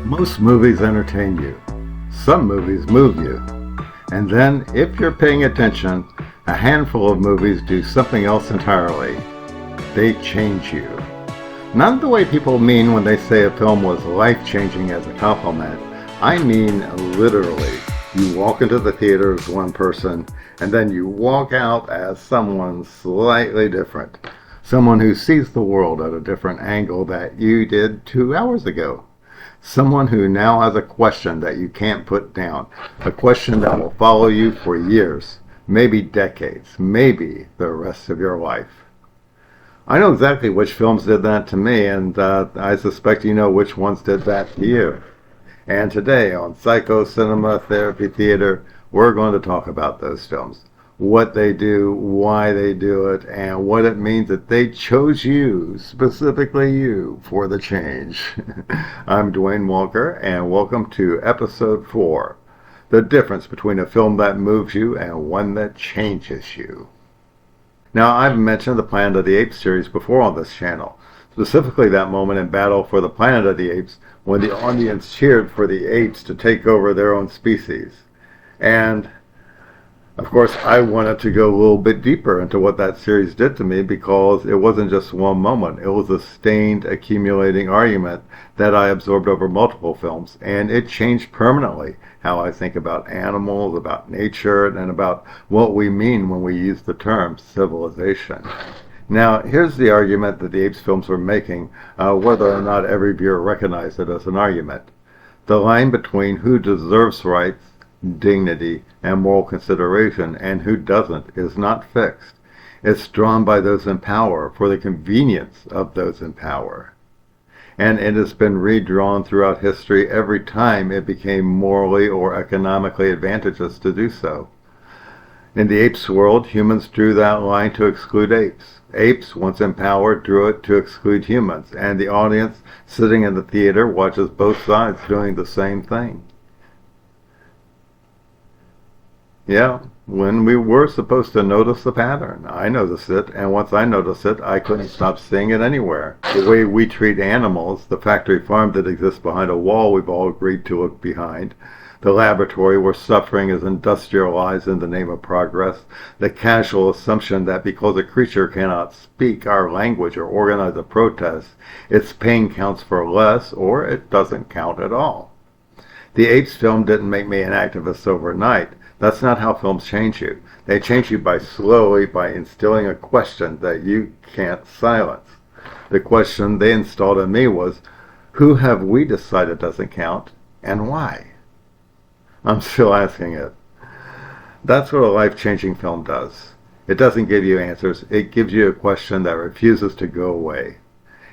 Most movies entertain you. Some movies move you. And then, if you're paying attention, a handful of movies do something else entirely. They change you. Not the way people mean when they say a film was life-changing as a compliment. I mean literally. You walk into the theater as one person, and then you walk out as someone slightly different. Someone who sees the world at a different angle that you did 2 hours ago. Someone who now has a question that you can't put down. A question that will follow you for years, maybe decades, maybe the rest of your life. I know exactly which films did that to me, and I suspect you know which ones did that to you. And today on Psycho Cinema Therapy Theater, we're going to talk about those films. What they do, why they do it, and what it means that they chose you, specifically you, for the change. I'm Dwayne Walker, and welcome to Episode 4, the difference between a film that moves you and one that changes you. Now, I've mentioned the Planet of the Apes series before on this channel, specifically that moment in Battle for the Planet of the Apes when the audience cheered for the apes to take over their own species. And of course, I wanted to go a little bit deeper into what that series did to me because it wasn't just one moment. It was a sustained, accumulating argument that I absorbed over multiple films, and it changed permanently how I think about animals, about nature, and about what we mean when we use the term civilization. Now, here's the argument that the Apes films were making, whether or not every viewer recognized it as an argument. The line between who deserves rights, dignity, and moral consideration, and who doesn't, is not fixed. It's drawn by those in power for the convenience of those in power. And it has been redrawn throughout history every time it became morally or economically advantageous to do so. In the apes world, humans drew that line to exclude apes. Apes, once in power, drew it to exclude humans, and the audience sitting in the theater watches both sides doing the same thing. Yeah, when we were supposed to notice the pattern. I noticed it, and once I noticed it, I couldn't stop seeing it anywhere. The way we treat animals, the factory farm that exists behind a wall we've all agreed to look behind, the laboratory where suffering is industrialized in the name of progress, the casual assumption that because a creature cannot speak our language or organize a protest, its pain counts for less or it doesn't count at all. The Apes film didn't make me an activist overnight. That's not how films change you. They change you by instilling a question that you can't silence. The question they installed in me was, who have we decided doesn't count, and why? I'm still asking it. That's what a life-changing film does. It doesn't give you answers. It gives you a question that refuses to go away.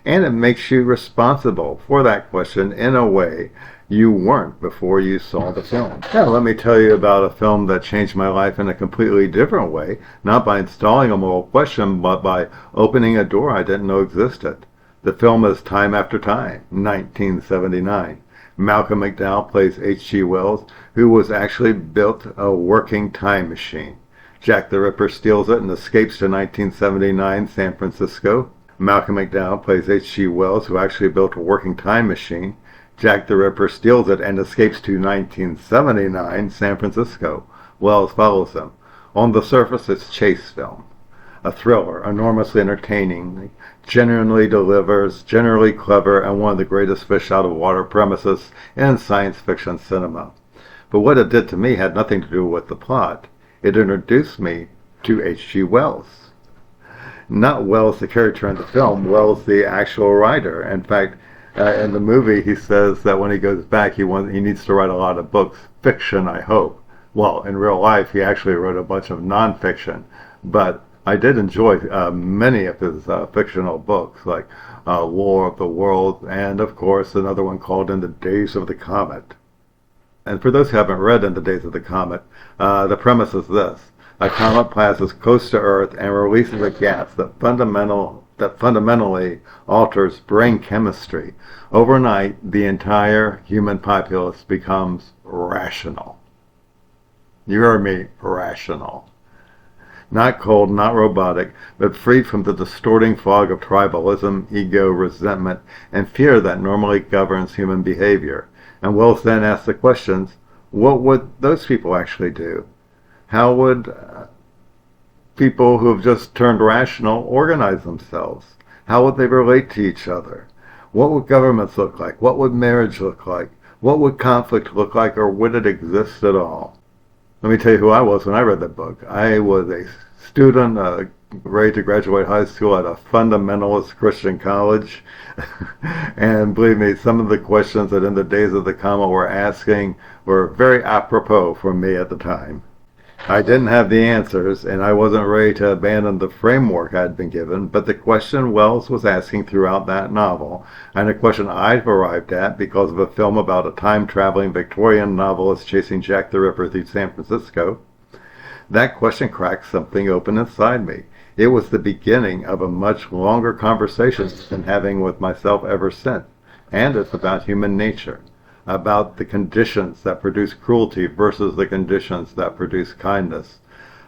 And it makes you responsible for that question in a way you weren't before you saw the film. Now, let me tell you about a film that changed my life in a completely different way, not by installing a moral question, but by opening a door I didn't know existed. The film is Time After Time, 1979. Malcolm McDowell plays H.G. Wells, who was actually built a working time machine. Jack the Ripper steals it and escapes to 1979 San Francisco. Malcolm McDowell plays H.G. Wells, who actually built a working time machine. Jack the Ripper steals it and escapes to 1979 San Francisco. Wells follows him. On the surface, it's chase film. A thriller, enormously entertaining, genuinely delivers, generally clever, and one of the greatest fish-out-of-water premises in science fiction cinema. But what it did to me had nothing to do with the plot. It introduced me to H.G. Wells. Not Wells, the character in the film, Wells, the actual writer. In fact, in the movie, he says that when he goes back, he needs to write a lot of books, fiction, I hope. Well, in real life, he actually wrote a bunch of nonfiction, but I did enjoy many of his fictional books, like War of the Worlds, and of course another one called In the Days of the Comet. And for those who haven't read In the Days of the Comet, the premise is this. A comet passes close to Earth and releases a gas that fundamentally alters brain chemistry. Overnight, the entire human populace becomes rational. You heard me, rational. Not cold, not robotic, but freed from the distorting fog of tribalism, ego, resentment, and fear that normally governs human behavior. And Wells then asked the questions, what would those people actually do? How would people who have just turned rational organize themselves? How would they relate to each other? What would governments look like? What would marriage look like? What would conflict look like, or would it exist at all? Let me tell you who I was when I read that book. I was a student ready to graduate high school at a fundamentalist Christian college. And believe me, some of the questions that in the days of the Comet were asking were very apropos for me at the time. I didn't have the answers, and I wasn't ready to abandon the framework I'd been given, but the question Wells was asking throughout that novel, and a question I've arrived at because of a film about a time-traveling Victorian novelist chasing Jack the Ripper through San Francisco, that question cracked something open inside me. It was the beginning of a much longer conversation I've been having with myself ever since, and it's about human nature, about the conditions that produce cruelty versus the conditions that produce kindness,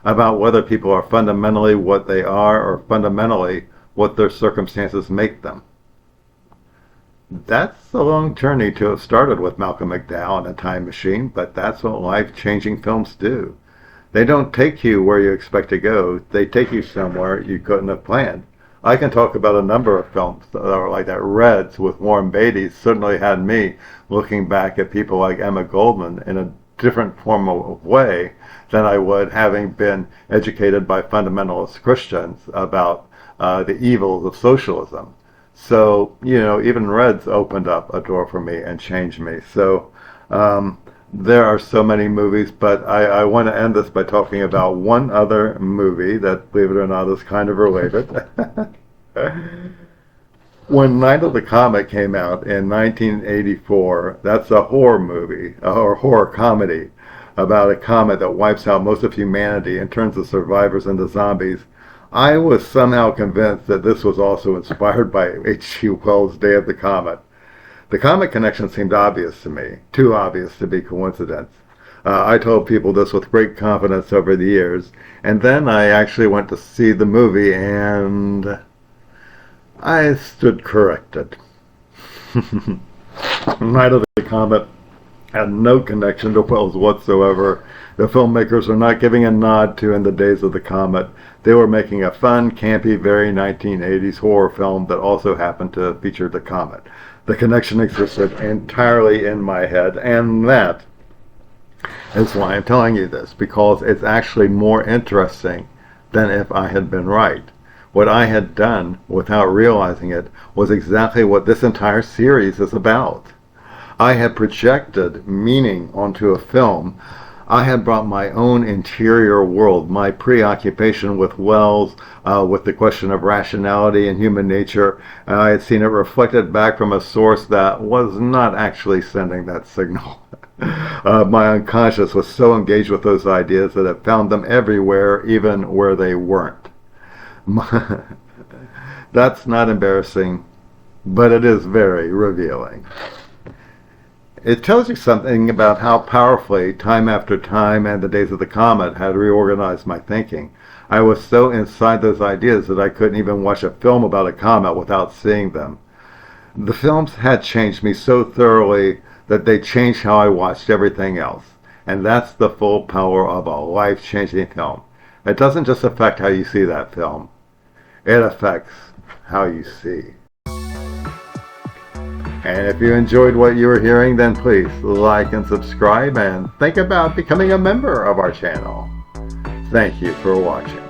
about whether people are fundamentally what they are or fundamentally what their circumstances make them. That's a long journey to have started with Malcolm McDowell and A Time Machine, but that's what life-changing films do. They don't take you where you expect to go. They take you somewhere you couldn't have planned. I can talk about a number of films that are like that. Reds with Warren Beatty certainly had me looking back at people like Emma Goldman in a different form of way than I would having been educated by fundamentalist Christians about the evils of socialism. So, even Reds opened up a door for me and changed me. So, there are so many movies, but I want to end this by talking about one other movie that, believe it or not, is kind of related. When Night of the Comet came out in 1984, that's a horror movie, or horror comedy, about a comet that wipes out most of humanity and turns the survivors into zombies. I was somehow convinced that this was also inspired by H.G. Wells' Day of the Comet. The comet connection seemed obvious to me, too obvious to be coincidence. I told people this with great confidence over the years, and then I actually went to see the movie, and I stood corrected. Night of the Comet had no connection to Wells whatsoever. The filmmakers were not giving a nod to In the Days of the Comet. They were making a fun, campy, very 1980s horror film that also happened to feature the comet. The connection existed entirely in my head, and that is why I'm telling you this, because it's actually more interesting than if I had been right. What I had done, without realizing it, was exactly what this entire series is about. I had projected meaning onto a film. I had brought my own interior world, my preoccupation with Wells, with the question of rationality and human nature, and I had seen it reflected back from a source that was not actually sending that signal. My unconscious was so engaged with those ideas that it found them everywhere, even where they weren't. That's not embarrassing, but it is very revealing. It tells you something about how powerfully Time After Time and The Days of the Comet had reorganized my thinking. I was so inside those ideas that I couldn't even watch a film about a comet without seeing them. The films had changed me so thoroughly that they changed how I watched everything else. And that's the full power of a life-changing film. It doesn't just affect how you see that film. It affects how you see. And if you enjoyed what you were hearing, then please like and subscribe and think about becoming a member of our channel. Thank you for watching.